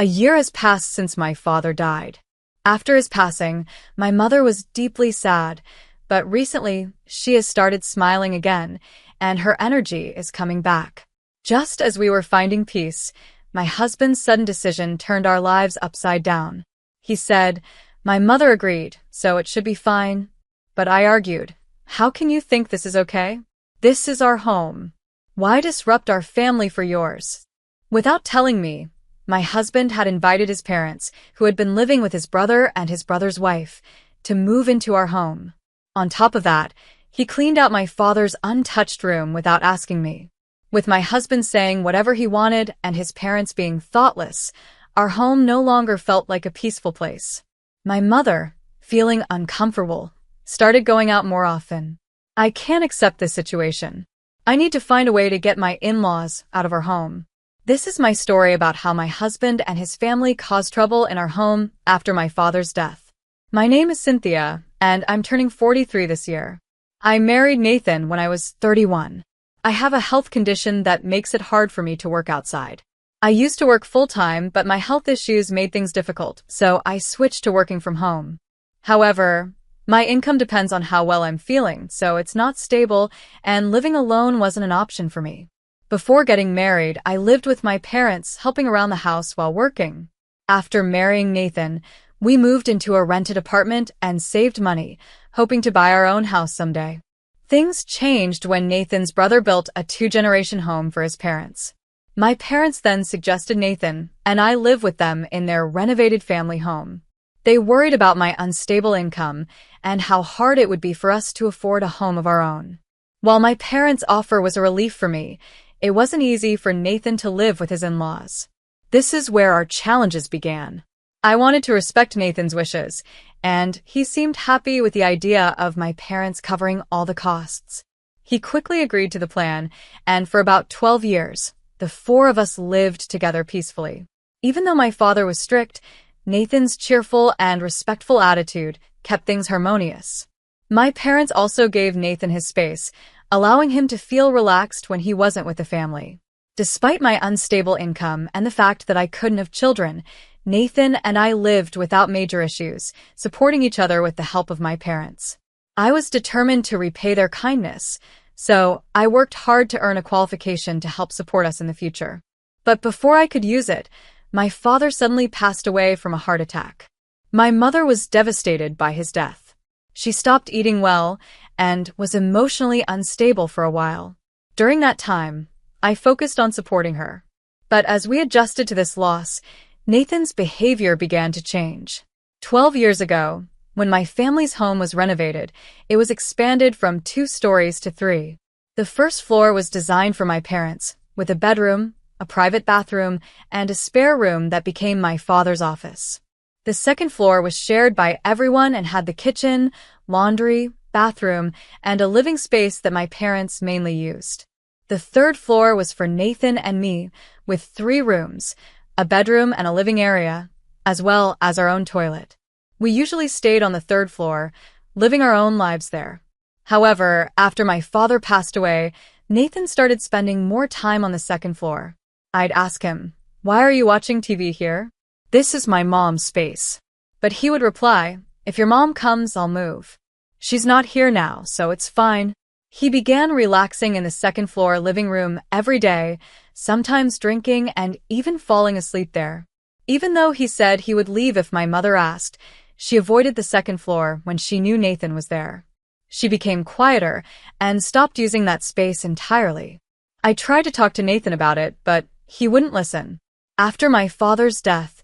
A year has passed since my father died. After his passing, my mother was deeply sad, but recently she has started smiling again, and her energy is coming back. Just as we were finding peace, my husband's sudden decision turned our lives upside down. He said, "My mother agreed, so it should be fine." But I argued, "How can you think this is okay? This is our home. Why disrupt our family for yours?" Without telling me, my husband had invited his parents, who had been living with his brother and his brother's wife, to move into our home. On top of that, he cleaned out my father's untouched room without asking me. With my husband saying whatever he wanted and his parents being thoughtless, our home no longer felt like a peaceful place. My mother, feeling uncomfortable, started going out more often. I can't accept this situation. I need to find a way to get my in-laws out of our home. This is my story about how my husband and his family caused trouble in our home after my father's death. My name is Cynthia, and I'm turning 43 this year. I married Nathan when I was 31. I have a health condition that makes it hard for me to work outside. I used to work full-time, but my health issues made things difficult, so I switched to working from home. However, my income depends on how well I'm feeling, so it's not stable, and living alone wasn't an option for me. Before getting married, I lived with my parents, helping around the house while working. After marrying Nathan, we moved into a rented apartment and saved money, hoping to buy our own house someday. Things changed when Nathan's brother built a two-generation home for his parents. My parents then suggested Nathan and I live with them in their renovated family home. They worried about my unstable income and how hard it would be for us to afford a home of our own. While my parents' offer was a relief for me, it wasn't easy for Nathan to live with his in-laws. This is where our challenges began. I wanted to respect Nathan's wishes, and he seemed happy with the idea of my parents covering all the costs. He quickly agreed to the plan, and for about 12 years, the four of us lived together peacefully. Even though my father was strict, Nathan's cheerful and respectful attitude kept things harmonious. My parents also gave Nathan his space, allowing him to feel relaxed when he wasn't with the family. Despite my unstable income and the fact that I couldn't have children, Nathan and I lived without major issues, supporting each other with the help of my parents. I was determined to repay their kindness, so I worked hard to earn a qualification to help support us in the future. But before I could use it, my father suddenly passed away from a heart attack. My mother was devastated by his death. She stopped eating well and was emotionally unstable for a while. During that time, I focused on supporting her. But as we adjusted to this loss, Nathan's behavior began to change. 12 years ago, when my family's home was renovated, it was expanded from 2 stories to 3. The first floor was designed for my parents, with a bedroom, a private bathroom, and a spare room that became my father's office. The second floor was shared by everyone and had the kitchen, laundry, bathroom, and a living space that my parents mainly used. The third floor was for Nathan and me, with 3 rooms, a bedroom and a living area, as well as our own toilet. We usually stayed on the 3rd floor, living our own lives there. However, after my father passed away, Nathan started spending more time on the 2nd floor. I'd ask him, "Why are you watching TV here? This is my mom's space." But he would reply, "If your mom comes, I'll move. She's not here now, so it's fine." He began relaxing in the 2nd floor living room every day, sometimes drinking and even falling asleep there. Even though he said he would leave if my mother asked, she avoided the 2nd floor when she knew Nathan was there. She became quieter and stopped using that space entirely. I tried to talk to Nathan about it, but he wouldn't listen. After my father's death,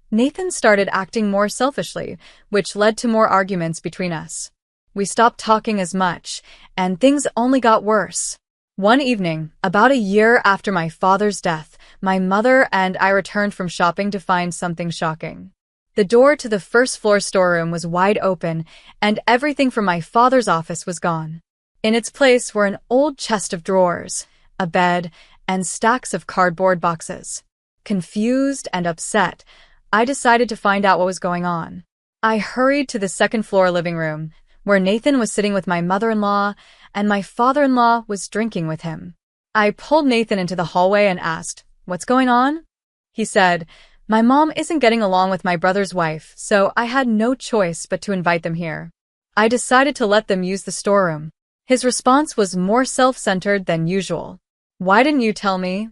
Nathan started acting more selfishly, which led to more arguments between us. We stopped talking as much, and things only got worse. One evening, about a year after my father's death, my mother and I returned from shopping to find something shocking. The door to the 1st floor storeroom was wide open, and everything from my father's office was gone. In its place were an old chest of drawers, a bed, and stacks of cardboard boxes. Confused and upset, I decided to find out what was going on. I hurried to the 2nd floor living room, where Nathan was sitting with my mother-in-law, and my father-in-law was drinking with him. I pulled Nathan into the hallway and asked, "What's going on?" He said, My mom isn't getting along with my brother's wife, so I had no choice but to invite them here. I decided to let them use the storeroom. His response was more self-centered than usual. Why didn't you tell me?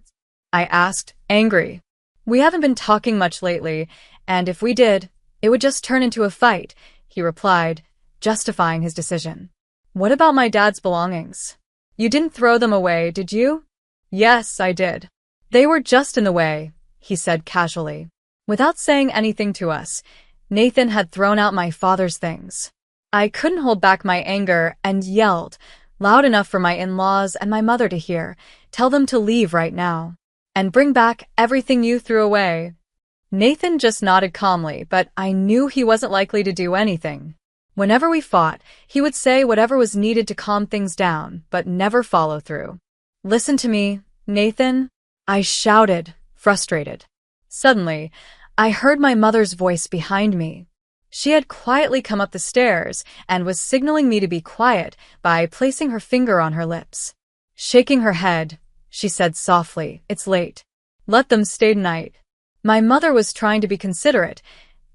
I asked, angry. We haven't been talking much lately, and if we did, it would just turn into a fight, he replied, justifying his decision. What about my dad's belongings? You didn't throw them away, did you? Yes, I did. They were just in the way, he said casually. Without saying anything to us, Nathan had thrown out my father's things. I couldn't hold back my anger and yelled, loud enough for my in-laws and my mother to hear, tell them to leave right now. And bring back everything you threw away. Nathan just nodded calmly, but I knew he wasn't likely to do anything. Whenever we fought, he would say whatever was needed to calm things down, but never follow through. Listen to me, Nathan, I shouted, frustrated. Suddenly, I heard my mother's voice behind me. She had quietly come up the stairs and was signaling me to be quiet by placing her finger on her lips. Shaking her head, she said softly, it's late. Let them stay tonight. My mother was trying to be considerate,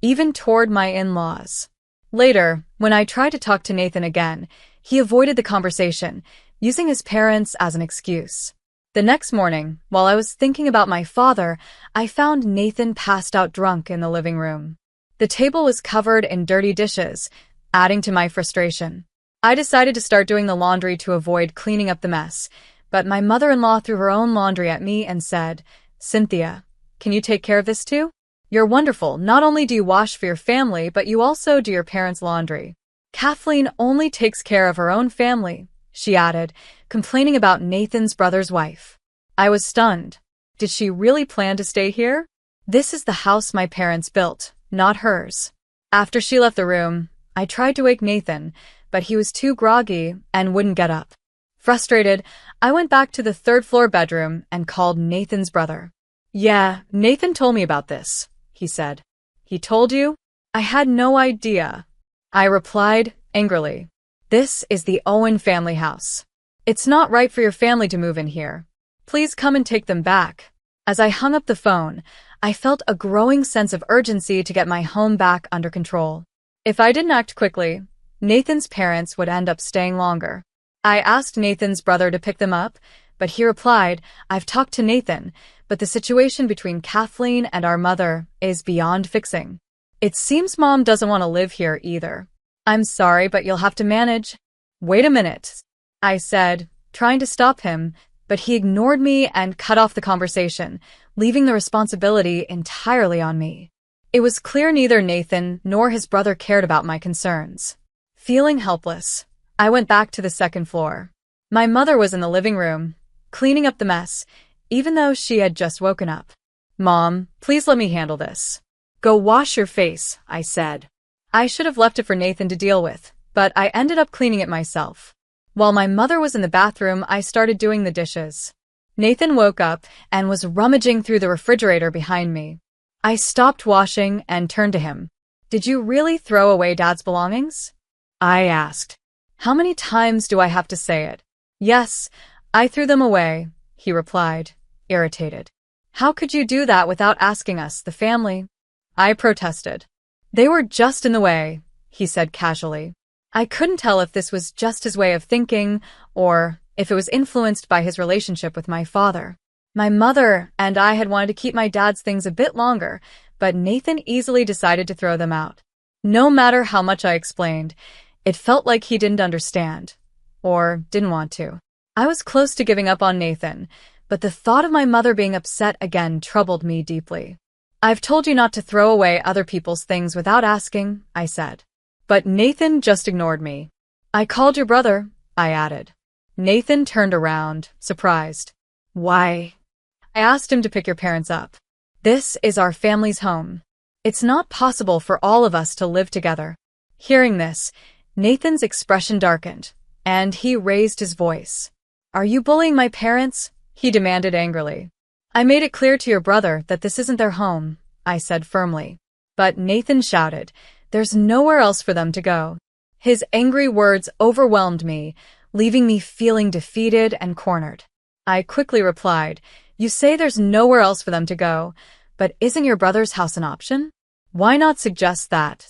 even toward my in-laws. Later, when I tried to talk to Nathan again, he avoided the conversation, using his parents as an excuse. The next morning, while I was thinking about my father, I found Nathan passed out drunk in the living room. The table was covered in dirty dishes, adding to my frustration. I decided to start doing the laundry to avoid cleaning up the mess, but my mother-in-law threw her own laundry at me and said, Cynthia, can you take care of this too? You're wonderful. Not only do you wash for your family, but you also do your parents' laundry. Kathleen only takes care of her own family, she added, complaining about Nathan's brother's wife. I was stunned. Did she really plan to stay here? This is the house my parents built, not hers. After she left the room, I tried to wake Nathan, but he was too groggy and wouldn't get up. Frustrated, I went back to the third-floor bedroom and called Nathan's brother. Yeah, Nathan told me about this, he said. He told you? I had no idea. I replied, angrily. This is the Owen family house. It's not right for your family to move in here. Please come and take them back. As I hung up the phone, I felt a growing sense of urgency to get my home back under control. If I didn't act quickly, Nathan's parents would end up staying longer. I asked Nathan's brother to pick them up, but he replied, I've talked to Nathan, but the situation between Kathleen and our mother is beyond fixing. It seems Mom doesn't want to live here either. I'm sorry, but you'll have to manage. Wait a minute, I said, trying to stop him, but he ignored me and cut off the conversation, leaving the responsibility entirely on me. It was clear neither Nathan nor his brother cared about my concerns. Feeling helpless, I went back to the second floor. My mother was in the living room, cleaning up the mess, even though she had just woken up. Mom, please let me handle this. Go wash your face, I said. I should have left it for Nathan to deal with, but I ended up cleaning it myself. While my mother was in the bathroom, I started doing the dishes. Nathan woke up and was rummaging through the refrigerator behind me. I stopped washing and turned to him. Did you really throw away Dad's belongings? I asked. How many times do I have to say it? Yes, I threw them away, he replied, irritated. How could you do that without asking us, the family? I protested. They were just in the way, he said casually. I couldn't tell if this was just his way of thinking or if it was influenced by his relationship with my father. My mother and I had wanted to keep my dad's things a bit longer, but Nathan easily decided to throw them out. No matter how much I explained, it felt like he didn't understand, or didn't want to. I was close to giving up on Nathan, but the thought of my mother being upset again troubled me deeply. I've told you not to throw away other people's things without asking, I said. But Nathan just ignored me. I called your brother, I added. Nathan turned around, surprised. Why? I asked him to pick your parents up. This is our family's home. It's not possible for all of us to live together. Hearing this, Nathan's expression darkened, and he raised his voice. Are you bullying my parents? He demanded angrily. I made it clear to your brother that this isn't their home, I said firmly. But Nathan shouted, there's nowhere else for them to go. His angry words overwhelmed me, leaving me feeling defeated and cornered. I quickly replied, you say there's nowhere else for them to go, But isn't your brother's house an option? Why not suggest that?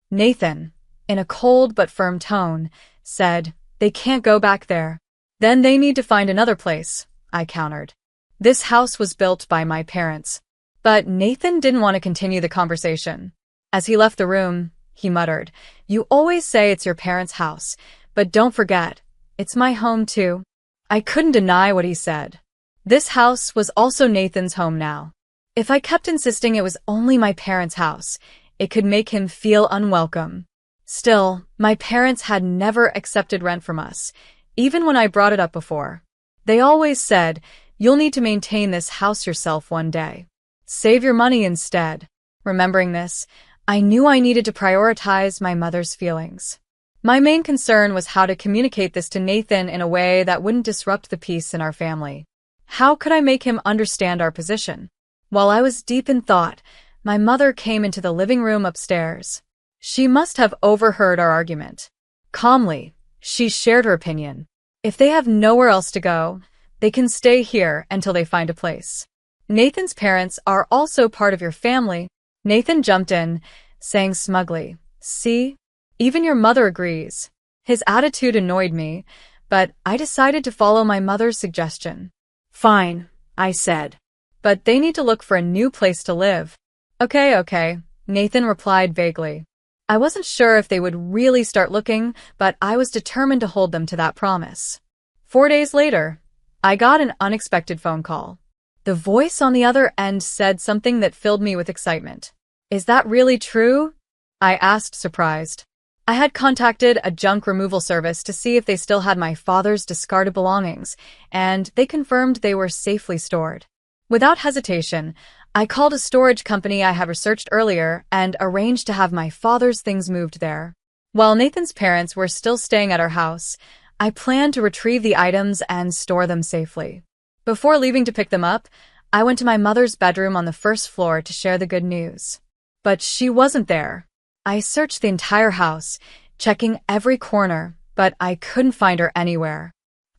Nathan, in a cold but firm tone, said, they can't go back there. Then they need to find another place, I countered. This house was built by my parents. But Nathan didn't want to continue the conversation. As he left the room, he muttered, you always say it's your parents' house, but don't forget, it's my home too. I couldn't deny what he said. This house was also Nathan's home now. If I kept insisting it was only my parents' house, it could make him feel unwelcome. Still, my parents had never accepted rent from us, even when I brought it up before. They always said, you'll need to maintain this house yourself one day. Save your money instead. Remembering this, I knew I needed to prioritize my mother's feelings. My main concern was how to communicate this to Nathan in a way that wouldn't disrupt the peace in our family. How could I make him understand our position? While I was deep in thought, my mother came into the living room upstairs. She must have overheard our argument. Calmly, she shared her opinion. If they have nowhere else to go, they can stay here until they find a place. Nathan's parents are also part of your family. Nathan jumped in, saying smugly, see? Even your mother agrees. His attitude annoyed me, but I decided to follow my mother's suggestion. Fine, I said. But they need to look for a new place to live. Okay, Nathan replied vaguely. I wasn't sure if they would really start looking, but I was determined to hold them to that promise. 4 days later, I got an unexpected phone call. The voice on the other end said something that filled me with excitement. Is that really true? I asked, surprised. I had contacted a junk removal service to see if they still had my father's discarded belongings, and they confirmed they were safely stored. Without hesitation, I called a storage company I had researched earlier and arranged to have my father's things moved there. While Nathan's parents were still staying at our house, I planned to retrieve the items and store them safely. Before leaving to pick them up, I went to my mother's bedroom on the first floor to share the good news. But she wasn't there. I searched the entire house, checking every corner, but I couldn't find her anywhere.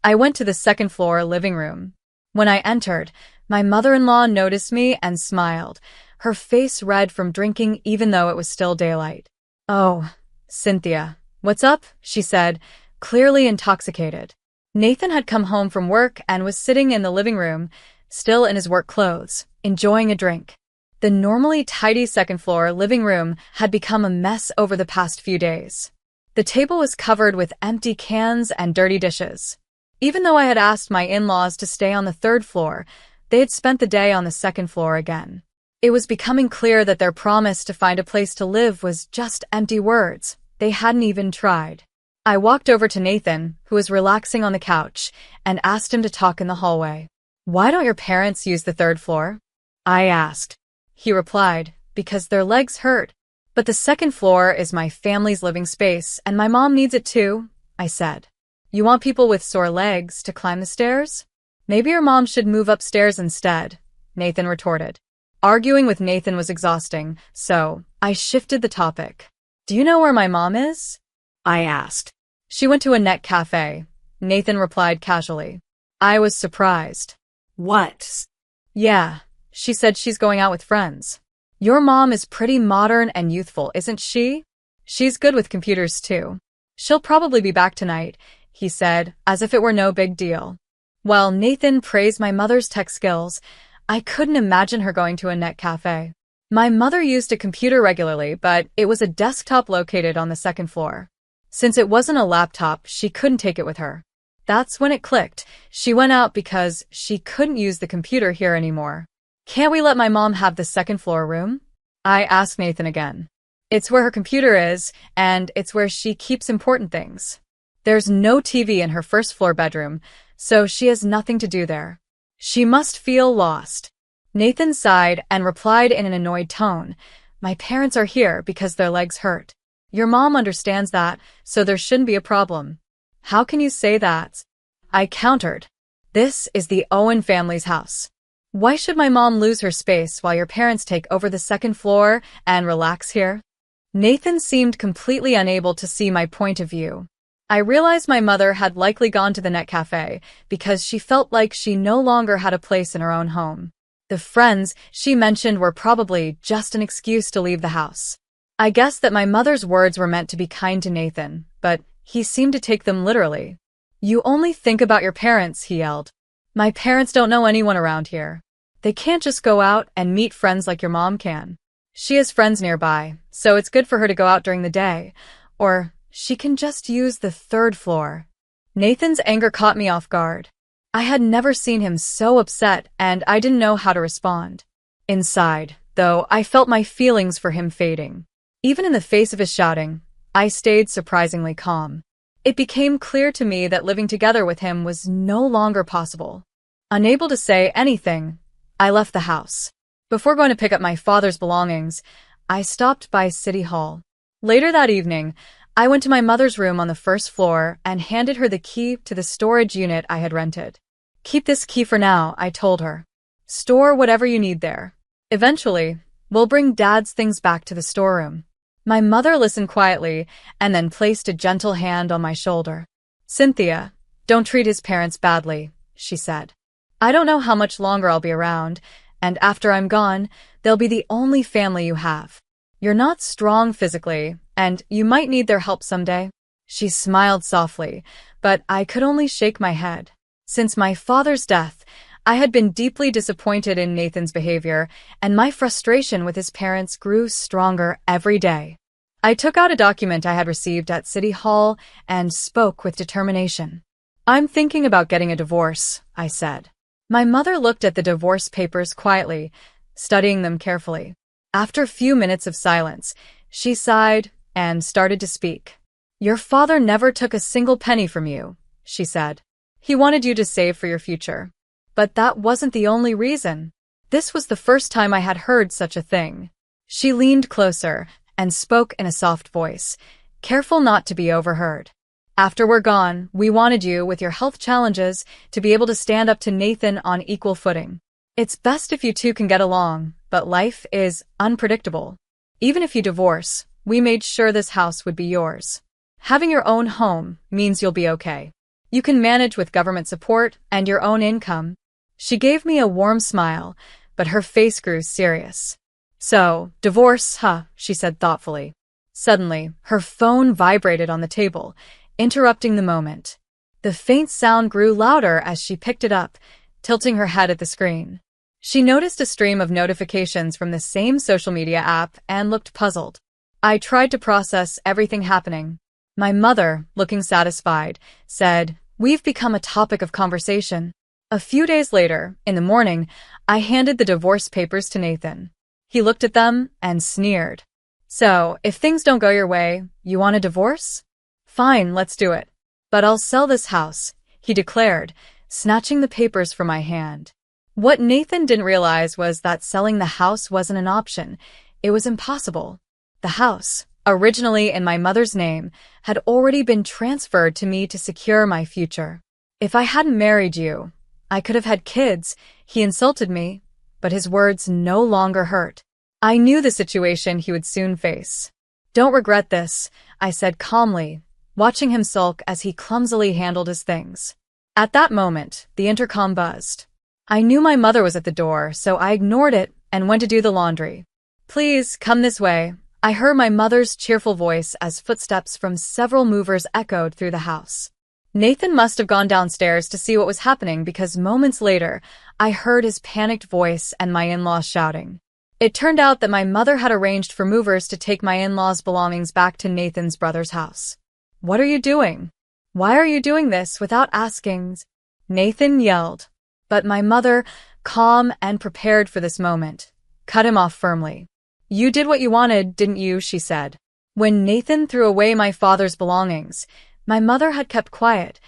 I went to the second floor living room. When I entered, my mother-in-law noticed me and smiled, her face red from drinking even though it was still daylight. Oh, Cynthia, what's up? She said, clearly intoxicated. Nathan had come home from work and was sitting in the living room, still in his work clothes, enjoying a drink. The normally tidy second-floor living room had become a mess over the past few days. The table was covered with empty cans and dirty dishes. Even though I had asked my in-laws to stay on the third floor, they had spent the day on the second floor again. It was becoming clear that their promise to find a place to live was just empty words. They hadn't even tried. I walked over to Nathan, who was relaxing on the couch, and asked him to talk in the hallway. Why don't your parents use the third floor? I asked. He replied, because their legs hurt. But the second floor is my family's living space, and my mom needs it too, I said. You want people with sore legs to climb the stairs? Maybe your mom should move upstairs instead, Nathan retorted. Arguing with Nathan was exhausting, so I shifted the topic. Do you know where my mom is? I asked. She went to a net cafe, Nathan replied casually. I was surprised. What? Yeah, she said she's going out with friends. Your mom is pretty modern and youthful, isn't she? She's good with computers too. She'll probably be back tonight, he said, as if it were no big deal. While Nathan praised my mother's tech skills, I couldn't imagine her going to a net cafe. My mother used a computer regularly, but it was a desktop located on the second floor. Since it wasn't a laptop, she couldn't take it with her. That's when it clicked. She went out because she couldn't use the computer here anymore. Can't we let my mom have the second floor room? I asked Nathan again. It's where her computer is, and it's where she keeps important things. There's no TV in her first floor bedroom, so she has nothing to do there. She must feel lost. Nathan sighed and replied in an annoyed tone, My parents are here because their legs hurt. Your mom understands that, so there shouldn't be a problem. How can you say that? I countered. This is the Owen family's house. Why should my mom lose her space while your parents take over the second floor and relax here? Nathan seemed completely unable to see my point of view. I realized my mother had likely gone to the net cafe because she felt like she no longer had a place in her own home. The friends she mentioned were probably just an excuse to leave the house. I guessed that my mother's words were meant to be kind to Nathan, but he seemed to take them literally. "You only think about your parents," he yelled. "My parents don't know anyone around here. They can't just go out and meet friends like your mom can. She has friends nearby, so it's good for her to go out during the day. Or she can just use the third floor." Nathan's anger caught me off guard. I had never seen him so upset, and I didn't know how to respond. Inside, though, I felt my feelings for him fading. Even in the face of his shouting, I stayed surprisingly calm. It became clear to me that living together with him was no longer possible. Unable to say anything, I left the house. Before going to pick up my father's belongings, I stopped by City Hall. Later that evening, I went to my mother's room on the first floor and handed her the key to the storage unit I had rented. "Keep this key for now," I told her. "Store whatever you need there. Eventually, we'll bring Dad's things back to the storeroom." My mother listened quietly and then placed a gentle hand on my shoulder. "Cynthia, don't treat his parents badly," she said. "I don't know how much longer I'll be around, and after I'm gone, they'll be the only family you have. You're not strong physically, and you might need their help someday." She smiled softly, but I could only shake my head. Since my father's death, I had been deeply disappointed in Nathan's behavior, and my frustration with his parents grew stronger every day. I took out a document I had received at City Hall and spoke with determination. "I'm thinking about getting a divorce," I said. My mother looked at the divorce papers quietly, studying them carefully. After a few minutes of silence, she sighed and started to speak. "Your father never took a single penny from you," she said. "He wanted you to save for your future. But that wasn't the only reason." This was the first time I had heard such a thing. She leaned closer and spoke in a soft voice, careful not to be overheard. "After we're gone, we wanted you, with your health challenges, to be able to stand up to Nathan on equal footing. It's best if you two can get along, but life is unpredictable. Even if you divorce, we made sure this house would be yours. Having your own home means you'll be okay. You can manage with government support and your own income." She gave me a warm smile, but her face grew serious. "So, divorce, huh?" she said thoughtfully. Suddenly, her phone vibrated on the table, interrupting the moment. The faint sound grew louder as she picked it up, tilting her head at the screen. She noticed a stream of notifications from the same social media app and looked puzzled. I tried to process everything happening. My mother, looking satisfied, said, "We've become a topic of conversation." A few days later, in the morning, I handed the divorce papers to Nathan. He looked at them and sneered. "So, if things don't go your way, you want a divorce? Fine, let's do it. But I'll sell this house," he declared, snatching the papers from my hand. What Nathan didn't realize was that selling the house wasn't an option. It was impossible. The house, originally in my mother's name, had already been transferred to me to secure my future. "If I hadn't married you, I could have had kids," he insulted me, but his words no longer hurt. I knew the situation he would soon face. "Don't regret this," I said calmly, watching him sulk as he clumsily handled his things. At that moment, the intercom buzzed. I knew my mother was at the door, so I ignored it and went to do the laundry. "Please, come this way." I heard my mother's cheerful voice as footsteps from several movers echoed through the house. Nathan must have gone downstairs to see what was happening because moments later, I heard his panicked voice and my in-laws shouting. It turned out that my mother had arranged for movers to take my in-laws' belongings back to Nathan's brother's house. "What are you doing? Why are you doing this without asking?" Nathan yelled. But my mother, calm and prepared for this moment, cut him off firmly. "You did what you wanted, didn't you?" she said. When Nathan threw away my father's belongings, my mother had kept quiet,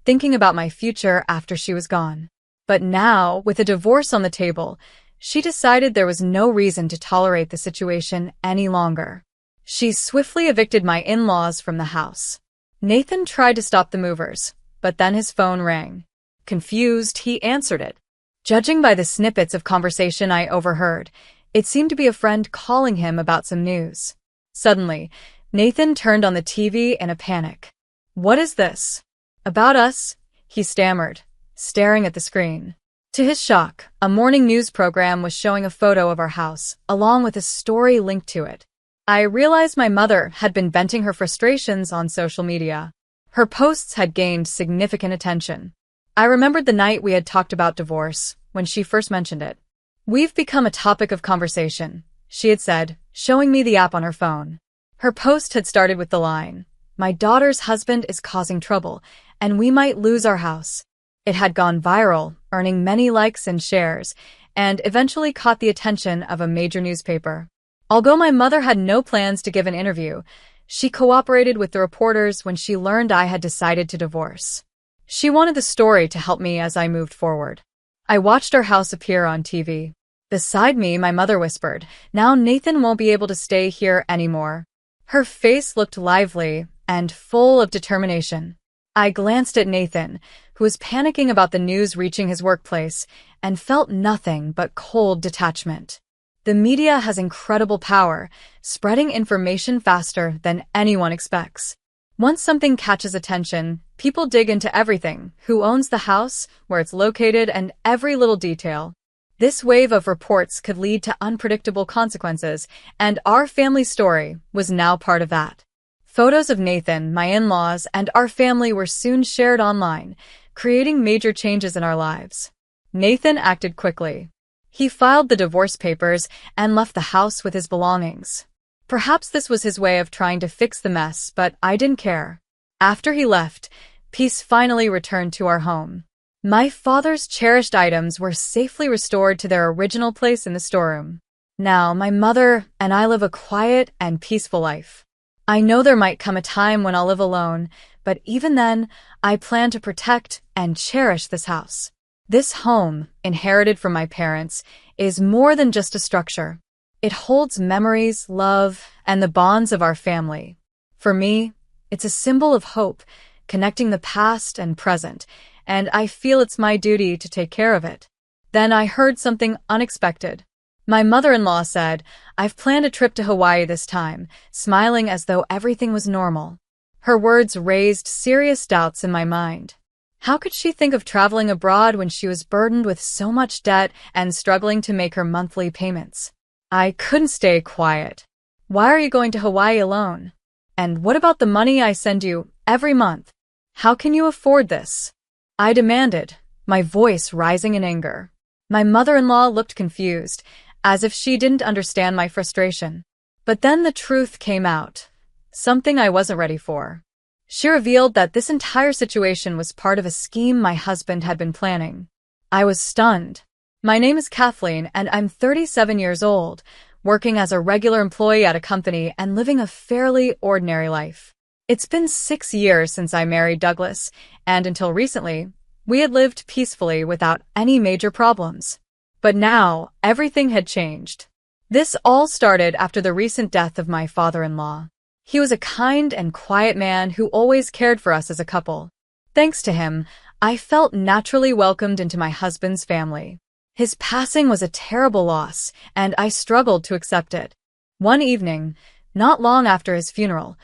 thinking about my future after she was gone. But now, with a divorce on the table, she decided there was no reason to tolerate the situation any longer. She swiftly evicted my in-laws from the house. Nathan tried to stop the movers, but then his phone rang. Confused, he answered it. Judging by the snippets of conversation I overheard, it seemed to be a friend calling him about some news. Suddenly, Nathan turned on the TV in a panic. "What is this?" "About us," he stammered, staring at the screen. To his shock, a morning news program was showing a photo of our house, along with a story linked to it. I realized my mother had been venting her frustrations on social media. Her posts had gained significant attention. I remembered the night we had talked about divorce, when she first mentioned it. "We've become a topic of conversation," she had said, showing me the app on her phone. Her post had started with the line, "My daughter's husband is causing trouble, and we might lose our house." It had gone viral, earning many likes and shares, and eventually caught the attention of a major newspaper. Although my mother had no plans to give an interview, she cooperated with the reporters when she learned I had decided to divorce. She wanted the story to help me as I moved forward. I watched our house appear on TV. Beside me, my mother whispered, "Now Nathan won't be able to stay here anymore." Her face looked lively and full of determination. I glanced at Nathan, who was panicking about the news reaching his workplace, and felt nothing but cold detachment. The media has incredible power, spreading information faster than anyone expects. Once something catches attention, people dig into everything: who owns the house, where it's located, and every little detail. This wave of reports could lead to unpredictable consequences, and our family story was now part of that. Photos of Nathan, my in-laws, and our family were soon shared online, creating major changes in our lives. Nathan acted quickly. He filed the divorce papers and left the house with his belongings. Perhaps this was his way of trying to fix the mess, but I didn't care. After he left, peace finally returned to our home. My father's cherished items were safely restored to their original place in the storeroom. Now, my mother and I live a quiet and peaceful life. I know there might come a time when I'll live alone, but even then, I plan to protect and cherish this house. This home, inherited from my parents, is more than just a structure. It holds memories, love, and the bonds of our family. For me, it's a symbol of hope, connecting the past and present, and I feel it's my duty to take care of it. Then I heard something unexpected. My mother-in-law said, "I've planned a trip to Hawaii this time," smiling as though everything was normal. Her words raised serious doubts in my mind. How could she think of traveling abroad when she was burdened with so much debt and struggling to make her monthly payments? I couldn't stay quiet. "Why are you going to Hawaii alone? And what about the money I send you every month? How can you afford this?" I demanded, my voice rising in anger. My mother-in-law looked confused, as if she didn't understand my frustration. But then the truth came out, something I wasn't ready for. She revealed that this entire situation was part of a scheme my husband had been planning. I was stunned. "My name is Kathleen, and I'm 37 years old, working as a regular employee at a company and living a fairly ordinary life. It's been 6 years since I married Douglas, and until recently, we had lived peacefully without any major problems. But now, everything had changed. This all started after the recent death of my father-in-law. He was a kind and quiet man who always cared for us as a couple. Thanks to him, I felt naturally welcomed into my husband's family. His passing was a terrible loss, and I struggled to accept it. One evening, not long after his funeral,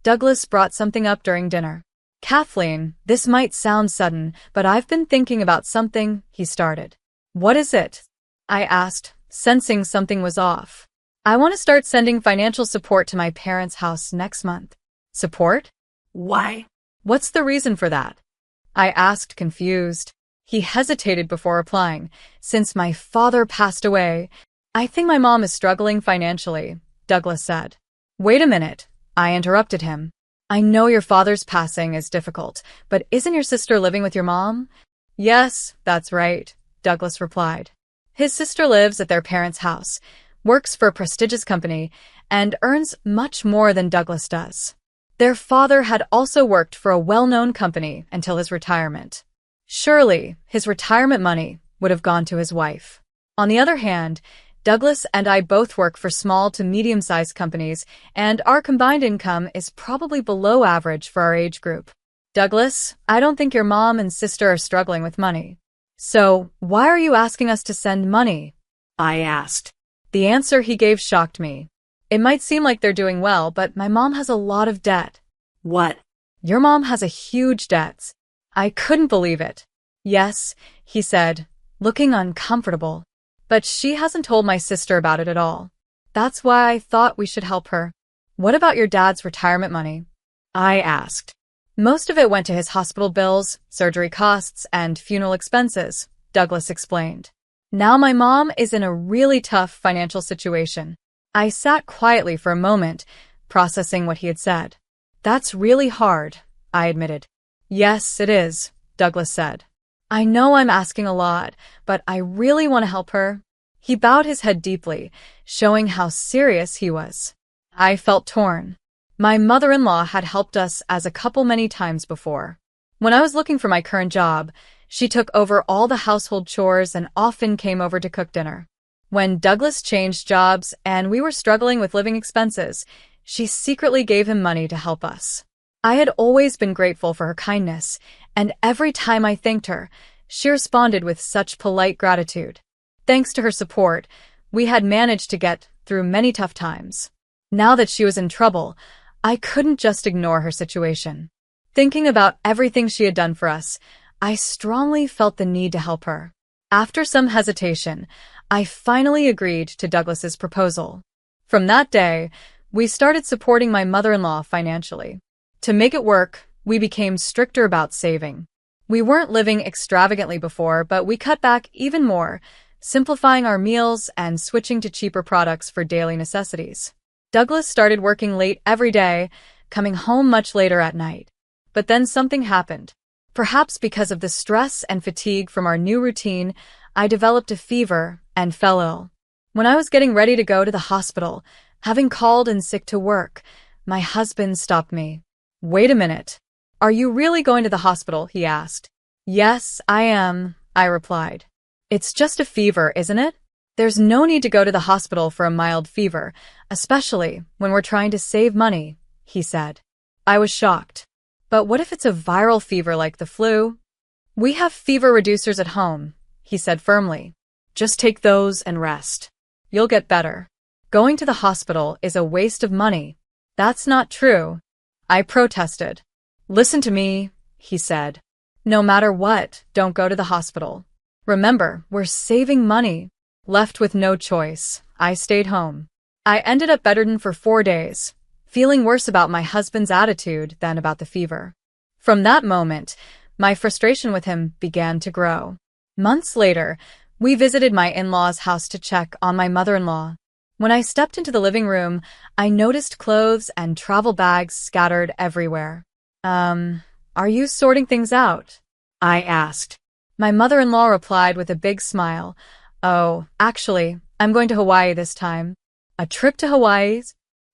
Douglas brought something up during dinner. "Kathleen, this might sound sudden, but I've been thinking about something," he started. "What is it?" I asked, sensing something was off. "I want to start sending financial support to my parents' house next month." "Support? Why? What's the reason for that?" I asked, confused. He hesitated before replying. "Since my father passed away, I think my mom is struggling financially," Douglas said. "Wait a minute," I interrupted him. "I know your father's passing is difficult, but isn't your sister living with your mom?" "Yes, that's right," Douglas replied. His sister lives at their parents' house, works for a prestigious company, and earns much more than Douglas does. Their father had also worked for a well-known company until his retirement. Surely, his retirement money would have gone to his wife. On the other hand, Douglas and I both work for small to medium-sized companies, and our combined income is probably below average for our age group. "Douglas, I don't think your mom and sister are struggling with money. So, why are you asking us to send money?" I asked. The answer he gave shocked me. "It might seem like they're doing well, but my mom has a lot of debt." "What?" "Your mom has a huge debt." I couldn't believe it. "Yes," he said, looking uncomfortable. But she hasn't told my sister about it at all. That's why I thought we should help her. What about your dad's retirement money? I asked. Most of it went to his hospital bills, surgery costs, and funeral expenses, Douglas explained. Now my mom is in a really tough financial situation. I sat quietly for a moment, processing what he had said. That's really hard, I admitted. Yes, it is, Douglas said. I know I'm asking a lot, but I really want to help her. He bowed his head deeply, showing how serious he was. I felt torn. My mother-in-law had helped us as a couple many times before. When I was looking for my current job, she took over all the household chores and often came over to cook dinner. When Douglas changed jobs and we were struggling with living expenses, she secretly gave him money to help us. I had always been grateful for her kindness, and every time I thanked her, she responded with such polite gratitude. Thanks to her support, we had managed to get through many tough times. Now that she was in trouble, I couldn't just ignore her situation. Thinking about everything she had done for us, I strongly felt the need to help her. After some hesitation, I finally agreed to Douglas's proposal. From that day, we started supporting my mother-in-law financially. To make it work, we became stricter about saving. We weren't living extravagantly before, but we cut back even more, simplifying our meals and switching to cheaper products for daily necessities. Douglas started working late every day, coming home much later at night. But then something happened. Perhaps because of the stress and fatigue from our new routine, I developed a fever and fell ill. When I was getting ready to go to the hospital, having called in sick to work, my husband stopped me. Wait a minute. Are you really going to the hospital? He asked. Yes, I am, I replied. It's just a fever, isn't it? There's no need to go to the hospital for a mild fever, especially when we're trying to save money, he said. I was shocked. But what if it's a viral fever like the flu? We have fever reducers at home, he said firmly. Just take those and rest. You'll get better. Going to the hospital is a waste of money. That's not true. I protested. Listen to me, he said. No matter what, don't go to the hospital. Remember, we're saving money. Left with no choice, I stayed home. I ended up bedridden for 4 days, feeling worse about my husband's attitude than about the fever. From that moment, my frustration with him began to grow. Months later, we visited my in-laws' house to check on my mother-in-law. When I stepped into the living room, I noticed clothes and travel bags scattered everywhere. Are you sorting things out? I asked. My mother-in-law replied with a big smile. Oh, actually, I'm going to Hawaii this time. A trip to Hawaii?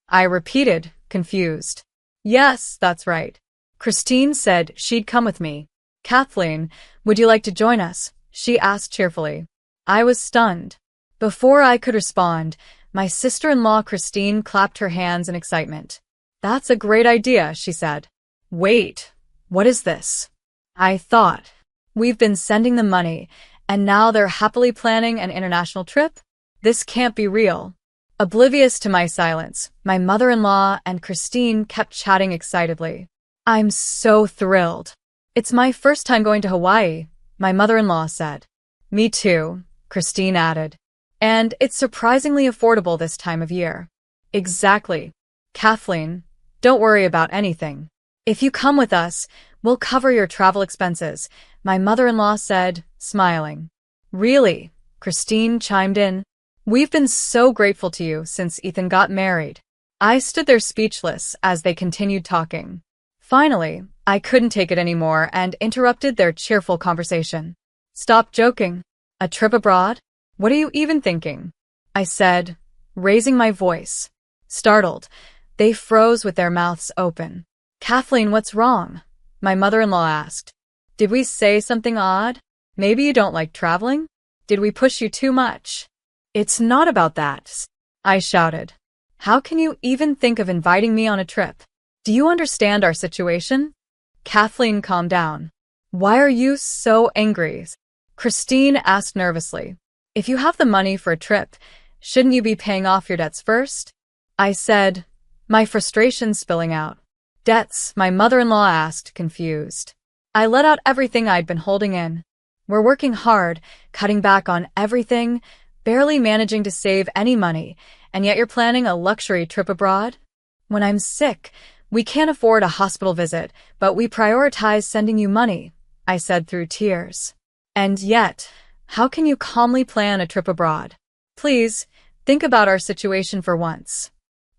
I repeated, confused. Yes, that's right. Christine said she'd come with me. Kathleen, would you like to join us? She asked cheerfully. I was stunned. Before I could respond, my sister-in-law Christine clapped her hands in excitement. That's a great idea, she said. Wait, what is this? I thought. We've been sending them money, and now they're happily planning an international trip? This can't be real. Oblivious to my silence, my mother-in-law and Christine kept chatting excitedly. I'm so thrilled. It's my first time going to Hawaii, my mother-in-law said. Me too, Christine added. And it's surprisingly affordable this time of year. Exactly. Kathleen, don't worry about anything. If you come with us, we'll cover your travel expenses, my mother-in-law said, smiling. Really? Christine chimed in. We've been so grateful to you since Ethan got married. I stood there speechless as they continued talking. Finally, I couldn't take it anymore and interrupted their cheerful conversation. Stop joking. A trip abroad? What are you even thinking? I said, raising my voice. Startled, they froze with their mouths open. Kathleen, what's wrong? My mother-in-law asked. Did we say something odd? Maybe you don't like traveling? Did we push you too much? It's not about that, I shouted. How can you even think of inviting me on a trip? Do you understand our situation? Kathleen calmed down. Why are you so angry? Christine asked nervously. If you have the money for a trip, shouldn't you be paying off your debts first? I said, my frustration spilling out. Debts, my mother-in-law asked, confused. I let out everything I'd been holding in. We're working hard, cutting back on everything, barely managing to save any money, and yet you're planning a luxury trip abroad? When I'm sick, we can't afford a hospital visit, but we prioritize sending you money, I said through tears. And yet, how can you calmly plan a trip abroad? Please, think about our situation for once.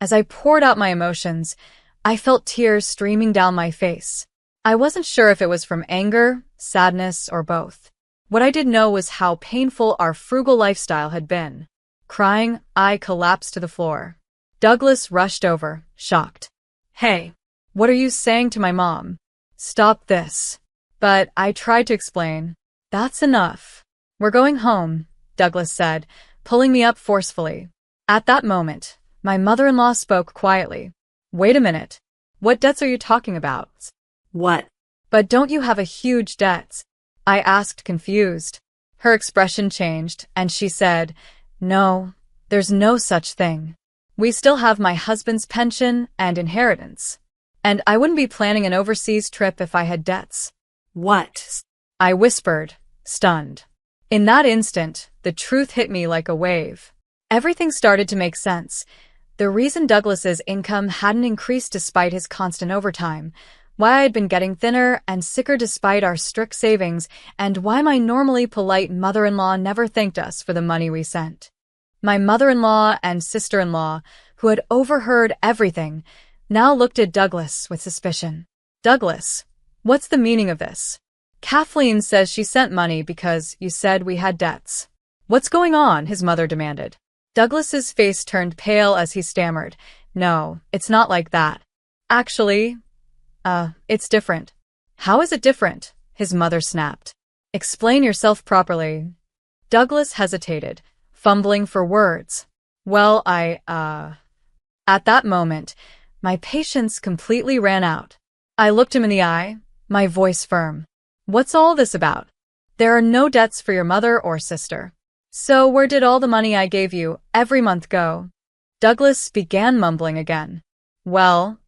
As I poured out my emotions, I felt tears streaming down my face. I wasn't sure if it was from anger, sadness, or both. What I did know was how painful our frugal lifestyle had been. Crying, I collapsed to the floor. Douglas rushed over, shocked. Hey, what are you saying to my mom? Stop this. But I tried to explain. That's enough. We're going home, Douglas said, pulling me up forcefully. At that moment, my mother-in-law spoke quietly. Wait a minute. What debts are you talking about? What? But don't you have a huge debt? I asked, confused. Her expression changed, and she said, No, there's no such thing. We still have my husband's pension and inheritance. And I wouldn't be planning an overseas trip if I had debts. What? I whispered, stunned. In that instant, the truth hit me like a wave. Everything started to make sense. The reason Douglas's income hadn't increased despite his constant overtime, why I had been getting thinner and sicker despite our strict savings, and why my normally polite mother-in-law never thanked us for the money we sent. My mother-in-law and sister-in-law, who had overheard everything, now looked at Douglas with suspicion. Douglas, what's the meaning of this? Kathleen says she sent money because you said we had debts. What's going on? His mother demanded. Douglas's face turned pale as he stammered. No, it's not like that. Actually, it's different. How is it different? His mother snapped. Explain yourself properly. Douglas hesitated, fumbling for words. Well, At that moment, my patience completely ran out. I looked him in the eye, my voice firm. What's all this about? There are no debts for your mother or sister. So where did all the money I gave you every month go? Douglas began mumbling again. Well,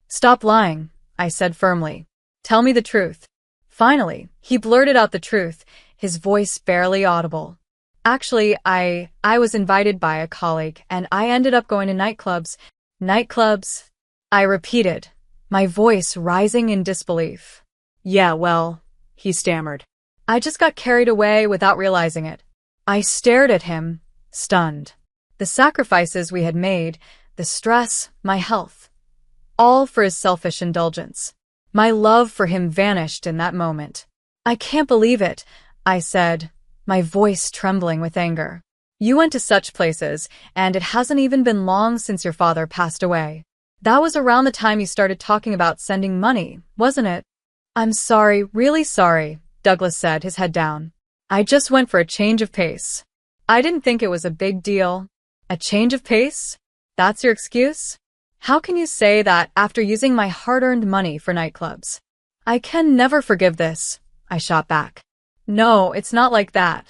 Stop lying, I said firmly. Tell me the truth. Finally, he blurted out the truth, his voice barely audible. Actually, I was invited by a colleague, and I ended up going to nightclubs. Nightclubs? I repeated, my voice rising in disbelief. Yeah, well, he stammered. I just got carried away without realizing it. I stared at him, stunned. The sacrifices we had made, the stress, my health, all for his selfish indulgence. My love for him vanished in that moment. I can't believe it, I said, my voice trembling with anger. You went to such places, and it hasn't even been long since your father passed away. That was around the time you started talking about sending money, wasn't it? I'm sorry, really sorry, Douglas said, his head down. I just went for a change of pace. I didn't think it was a big deal. A change of pace? That's your excuse? How can you say that after using my hard-earned money for nightclubs? I can never forgive this, I shot back. No, it's not like that.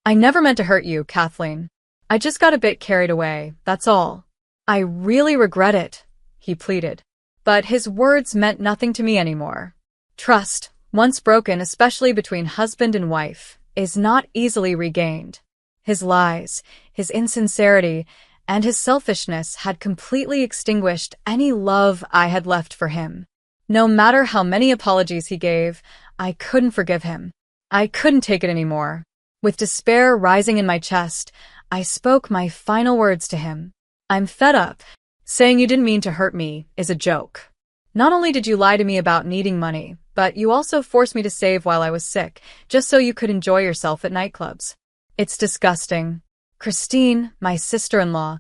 I never meant to hurt you, Kathleen. I just got a bit carried away, that's all. I really regret it, he pleaded. But his words meant nothing to me anymore. Trust, once broken, especially between husband and wife, is not easily regained. His lies, his insincerity, and his selfishness had completely extinguished any love I had left for him. No matter how many apologies he gave, I couldn't forgive him. I couldn't take it anymore. With despair rising in my chest, I spoke my final words to him. I'm fed up. Saying you didn't mean to hurt me is a joke. Not only did you lie to me about needing money, but you also forced me to save while I was sick, just so you could enjoy yourself at nightclubs. It's disgusting. Christine, my sister-in-law,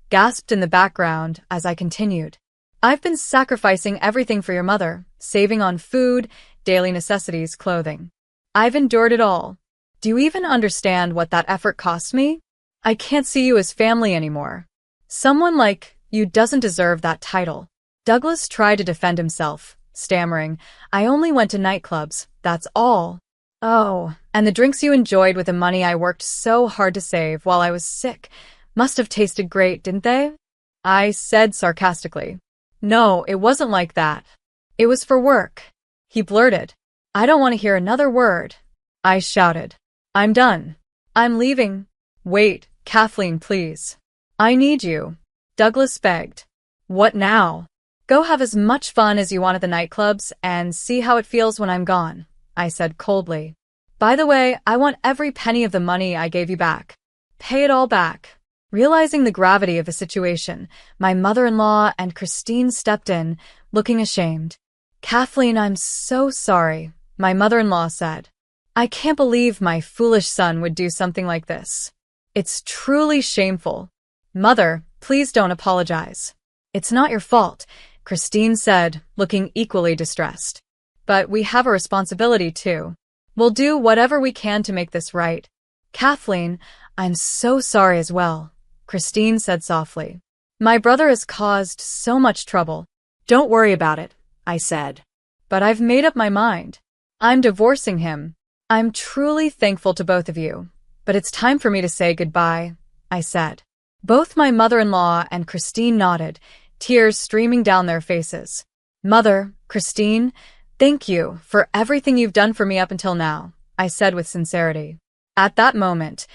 gasped in the background as I continued. I've been sacrificing everything for your mother, saving on food, daily necessities, clothing. I've endured it all. Do you even understand what that effort cost me? I can't see you as family anymore. Someone like you doesn't deserve that title. Douglas tried to defend himself, stammering, I only went to nightclubs, that's all. Oh, and the drinks you enjoyed with the money I worked so hard to save while I was sick must have tasted great, didn't they? I said sarcastically. No, it wasn't like that. It was for work. He blurted. I don't want to hear another word. I shouted. I'm done. I'm leaving. Wait, Kathleen, please. I need you. Douglas begged. What now? Go have as much fun as you want at the nightclubs and see how it feels when I'm gone, I said coldly. By the way, I want every penny of the money I gave you back. Pay it all back. Realizing the gravity of the situation, my mother-in-law and Christine stepped in, looking ashamed. Kathleen, I'm so sorry, my mother-in-law said. I can't believe my foolish son would do something like this. It's truly shameful. Mother, please don't apologize. It's not your fault, Christine said, looking equally distressed. But we have a responsibility too. We'll do whatever we can to make this right. Kathleen, I'm so sorry as well, Christine said softly. My brother has caused so much trouble. Don't worry about it, I said. But I've made up my mind. I'm divorcing him. I'm truly thankful to both of you, but it's time for me to say goodbye, I said. Both my mother-in-law and Christine nodded, tears streaming down their faces. Mother, Christine, thank you for everything you've done for me up until now, I said with sincerity. At that moment,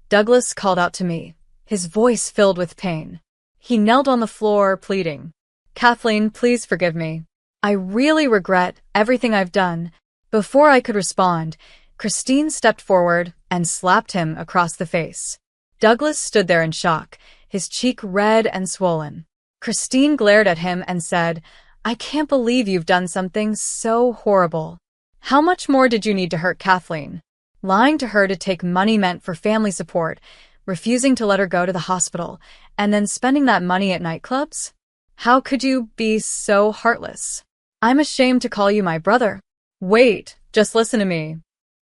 Douglas called out to me, his voice filled with pain. He knelt on the floor, pleading. Kathleen, please forgive me. I really regret everything I've done. Before I could respond, Christine stepped forward and slapped him across the face. Douglas stood there in shock, his cheek red and swollen. Christine glared at him and said, I can't believe you've done something so horrible. How much more did you need to hurt Kathleen? Lying to her to take money meant for family support, refusing to let her go to the hospital, and then spending that money at nightclubs? How could you be so heartless? I'm ashamed to call you my brother. Wait, just listen to me.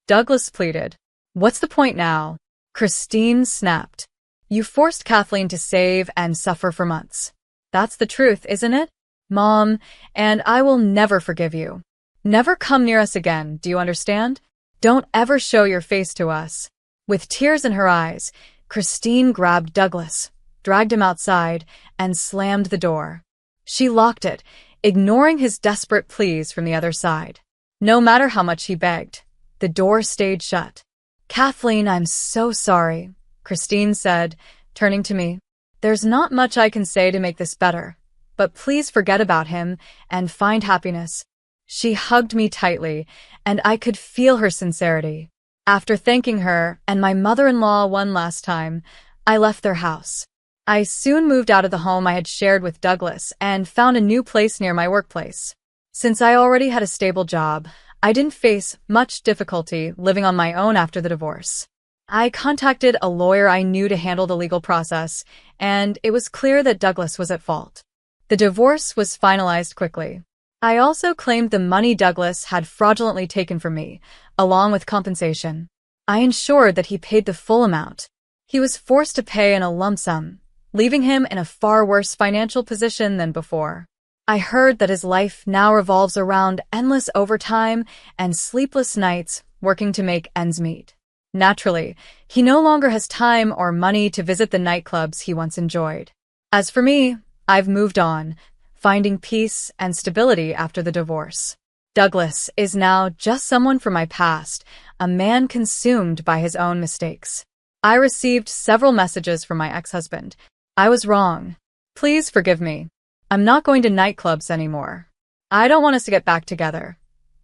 Douglas pleaded. What's the point now? Christine snapped. You forced Kathleen to save and suffer for months. That's the truth, isn't it? Mom, and I will never forgive you. Never come near us again, do you understand? Don't ever show your face to us. With tears in her eyes, Christine grabbed Douglas, dragged him outside, and slammed the door. She locked it, ignoring his desperate pleas from the other side. No matter how much he begged, the door stayed shut. Kathleen, I'm so sorry, Christine said, turning to me. There's not much I can say to make this better, but please forget about him and find happiness. She hugged me tightly, and I could feel her sincerity. After thanking her and my mother-in-law one last time, I left their house. I soon moved out of the home I had shared with Douglas and found a new place near my workplace. Since I already had a stable job, I didn't face much difficulty living on my own after the divorce. I contacted a lawyer I knew to handle the legal process, and it was clear that Douglas was at fault. The divorce was finalized quickly. I also claimed the money Douglas had fraudulently taken from me, along with compensation. I ensured that he paid the full amount. He was forced to pay in a lump sum, leaving him in a far worse financial position than before. I heard that his life now revolves around endless overtime and sleepless nights working to make ends meet. Naturally, he no longer has time or money to visit the nightclubs he once enjoyed. As for me, I've moved on, finding peace and stability after the divorce. Douglas is now just someone from my past, a man consumed by his own mistakes. I received several messages from my ex-husband. I was wrong. Please forgive me. I'm not going to nightclubs anymore. I don't want us to get back together.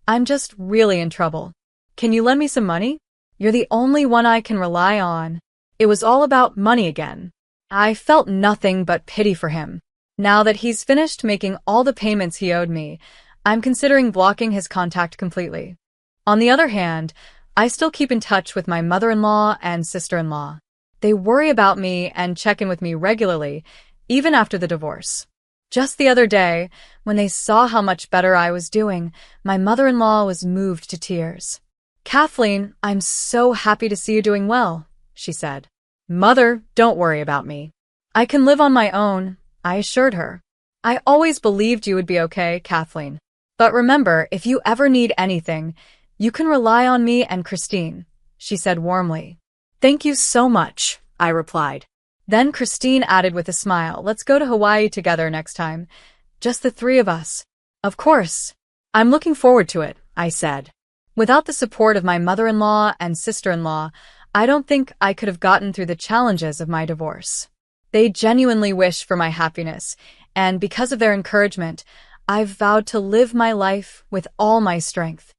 I'm just really in trouble. Can you lend me some money? You're the only one I can rely on. It was all about money again. I felt nothing but pity for him. Now that he's finished making all the payments he owed me, I'm considering blocking his contact completely. On the other hand, I still keep in touch with my mother-in-law and sister-in-law. They worry about me and check in with me regularly, even after the divorce. Just the other day, when they saw how much better I was doing, my mother-in-law was moved to tears. Kathleen, I'm so happy to see you doing well, she said. Mother, don't worry about me. I can live on my own, I assured her. I always believed you would be okay, Kathleen. But remember, if you ever need anything, you can rely on me and Christine, she said warmly. Thank you so much, I replied. Then Christine added with a smile, let's go to Hawaii together next time. Just the three of us. Of course. I'm looking forward to it, I said. Without the support of my mother-in-law and sister-in-law, I don't think I could have gotten through the challenges of my divorce. They genuinely wish for my happiness, and because of their encouragement, I've vowed to live my life with all my strength.